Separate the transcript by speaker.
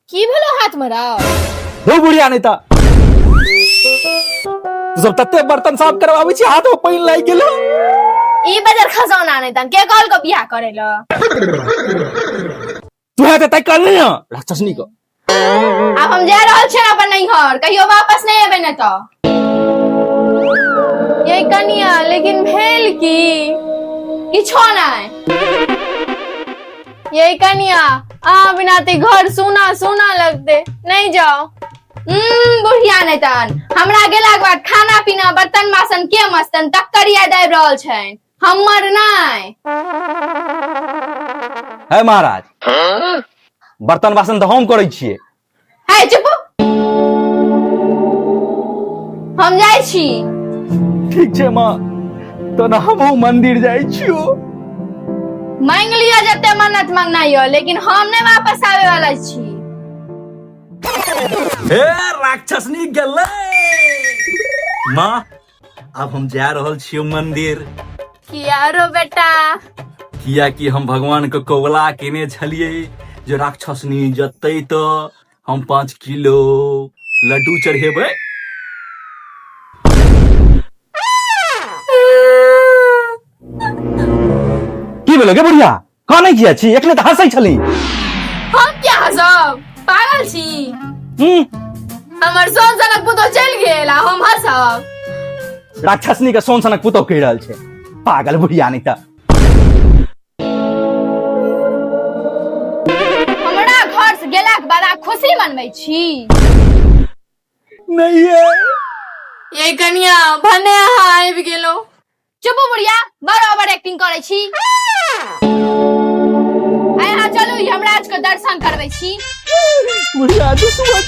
Speaker 1: की भेलो हाथ में रहा
Speaker 2: धो बुढ़िया नहीं था तू सब तत्ते बर्तन साफ करवावे छी हाथ में पानी लाग गेलो
Speaker 1: ई बजर खसौना नहीं तन के कॉल को बियाह करेला
Speaker 2: तू है तय कर नहीं राक्षसनी को
Speaker 1: अब हम जा रहल छी अपन नैहर कहियो वापस नहीं एबे न तो ये कनिया लेकिन भेल की किछो नहीं ये कनिया आ बिना ते घर सुना सुना लगते नहीं जाओ बुढ़िया नहीं तन हमरा गेला के बाद खाना पीना बर्तन बासन के मस्तन टक्कर याद आबि रहल छै हमर नहीं
Speaker 2: है महाराज बर्तन बासन तो हम करे छिए
Speaker 1: है चुप हम जाय छी
Speaker 2: ठीक छै मां तो ना हम मंदिर जाय छियो
Speaker 1: मांग लिया जते मन्नत मांगना यो लेकिन हम नहीं वापस आवे वाला छी
Speaker 2: हे राक्षसनी गेले मां अब हम जा रहल छियो मंदिर
Speaker 1: किया रो बेटा
Speaker 2: किया कि हम भगवान के कौला केने छलिए जो राक्षसनी जतै तो हम 5 किलो लड्डू चढ़ेबै की भेलो गे बुढ़िया काने किया छी एकले त हंसै छली
Speaker 1: हम क्या हंसब पागल छी हमर सोन सनक पुतो चल गेल आ हम हंसब
Speaker 2: राक्षसनी के सोन सनक पुतो कहि रहल छै पागल बुढ़िया नहीं था
Speaker 1: हमरा घर से गेला के बाद आ खुशी मनबै छी
Speaker 2: नहीं है
Speaker 1: ये कनिया भने आबि गेलो चुप बुढ़िया बराबर एक्टिंग करे छी आय हां चलू हमरा आज के दर्शन करबै छी
Speaker 2: बुढ़िया तो सुबह